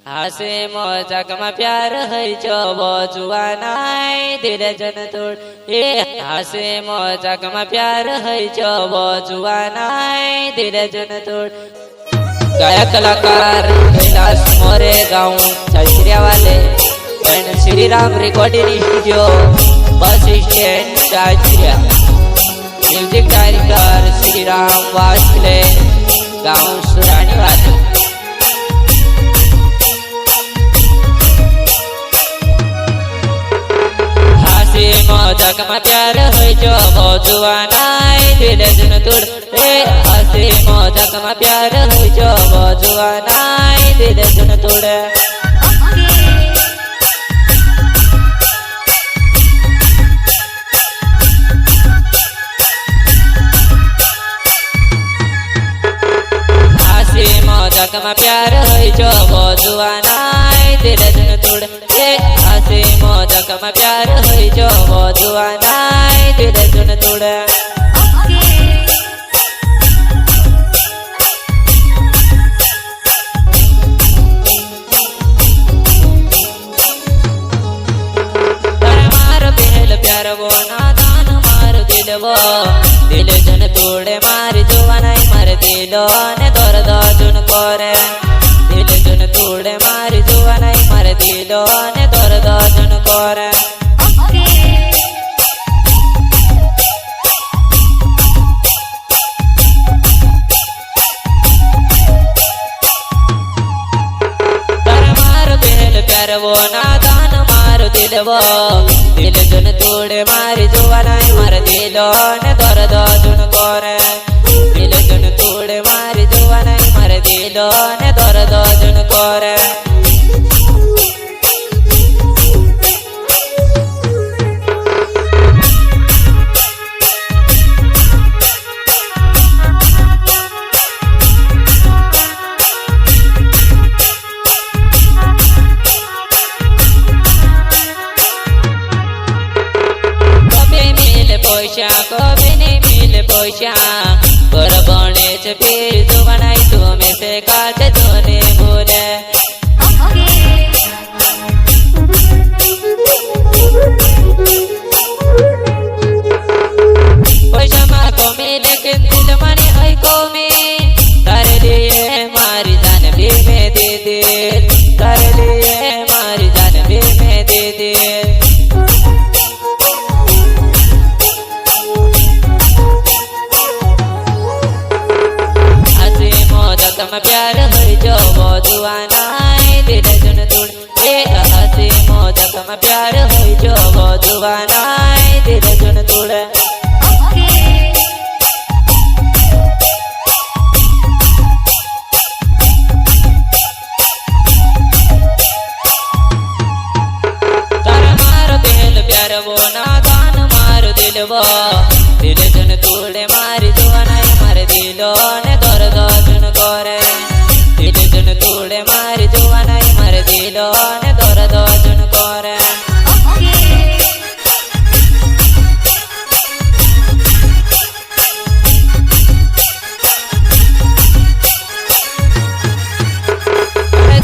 हासे मजाक में प्यार है जो जुआनाई दिल जन तोड़ ए हासे मजाक में प्यार है जो जुआनाई दिल जन तोड़। गायक कलाकार कैलाश मोरे गाँव चाचरिया वाले and Shri Ram recording studio bus stand Chachariya. Music director Shri Ram Vasle गाँव सुरानी वाले। मजाक में प्यार है जो जुआनाई दिल जन तोड़ ए हंसी मजाक में प्यार है जो जुआनाई दिल जन तोड़। हंसी मजाक में प्यार है जो जुआनाई दिल जन तोड़ ए हंसी मजाक में प्यार है जो जुआनाई दिल जन तोड़। मार पहल प्यार वो नादान मार दिल वो दिल जन तोड़े मार जुआनाई मार दिलो ने दर्द जुन करे दिल जन तोड़े मार जुआनाई मार दिलो ने दर्द जुन करे। वो नादान मार दिल वो दिल जन तोड़े मार जुआनाई मार दिलो ने दर्द जुन करे दिल जन तोड़े मार जुआनाई मार दिलो ने दर्द जुन करे। कभी नहीं मिल पैसा पर बने से फिर जुआनाई तुम्हें से काट धोने बोले। पैसा माँ को मिले के दिल माने है को में तारे लिए मारी जान भी में दे दे तारे लिए मारी जान भी में दे दे। में प्यार है जो जुआनाई दिल जन तोड़ ए हंसी मजाक में प्यार है जो जुआनाई दिल जन तोड़। तारा मार पहल प्यार वो नादान मार दिल वो दिल जन तोड़े मार जुआनाई मार दिलो ने दर्द जुन करे दिल जन तोड़े मार जुआनाई मार दिलो ने दर्द जुन करे।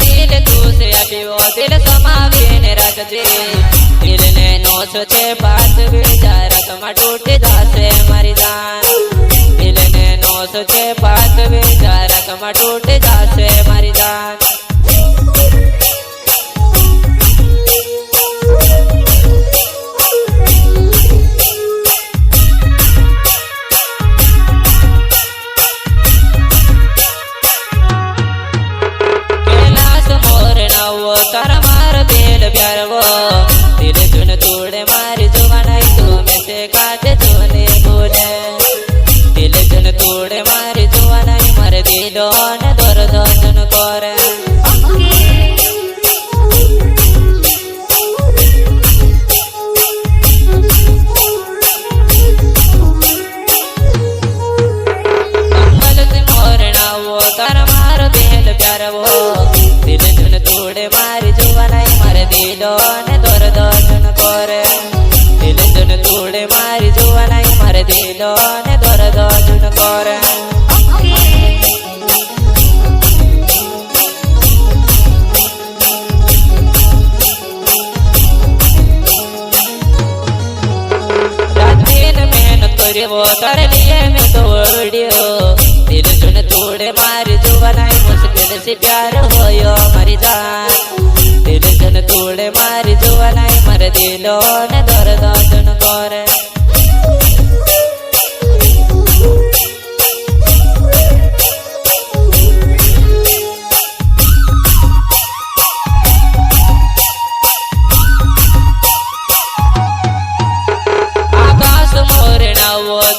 दिल तू से अभी वो दिल समावे ने रख दे दिल ने नो सोचे बात बेचारा कमा टूट जासे मारी जान दिल ने नो सोचे बात बेचारा कमा टूट जासे मारी जान। कैलाश मोर नाव तारा मार दिल प्यार वो दिल जुन तोड़े मारी जुआनाई तुम्हें से काट धोने बोले दिल जन तोड़े मारी जुआनाई मार दिलो ने दर्द जुन करे। से मोर नाव तारा मार दिल प्यार वो दिल जुन तोड़े मारी जुआनाई मार दिलो ने दर्द जुन करे दिल जन तोड़े मारी जुआनाई मार दिलो ने दर्द जुन करे। तार लिए मैं तोड़ियो दिल सुन तोड़े मारी जुबानाई मुश्किल से प्यार होयो मारी जान दिल सुन तोड़े मारी जुबानाई मर दिलो ने दर्द सुन करे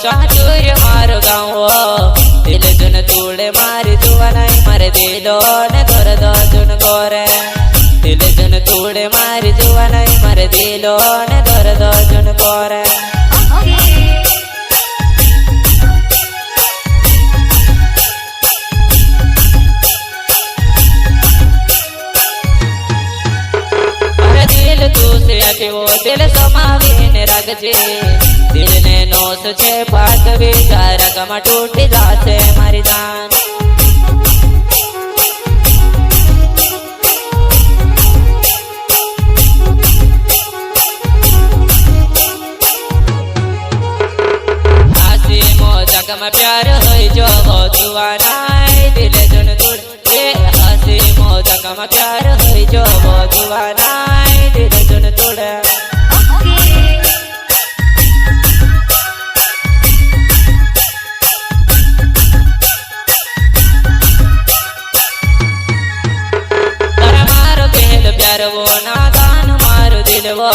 चाचूर मारो गाँव दिल जुन तोड़े मारी जुबानाई मर दिलो ने दर्द सुन करे दिल जुन तोड़े मारी जुबानाई मर दिलो ने दर्द सुन करे अरे दिल तू से हटो दिल समावीन रखजे दिल ने नोस छे बात विचार कमा टूट जासे मारी जान आसी मौजा कमा प्यार होई जो जुआनाई दिल जुन तोड़े आसी मौजा कमा प्यार होई जो जुआनाई दिल जुन तोड़े वो नादान मारो दिलवो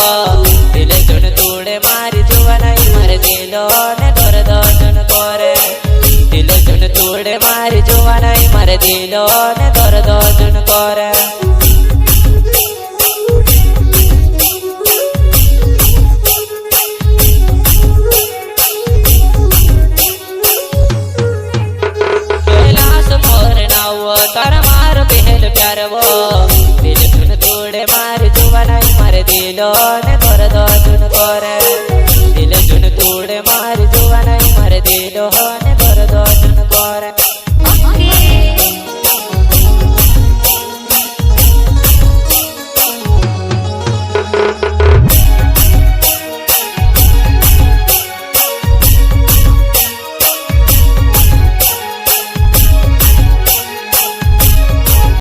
दिल सुन तोड़े मारी जुबानाई मर दिलो ने दर्द सुन करे दिल सुन तोड़े मारी जुबानाई मर दिलो ने दर्द सुन करे कैलाश मोर नाव तार मार पहल प्यार वो दिल सुन तोड़े मारी जुबानाई मर दिलो ने दर्द सुन करे।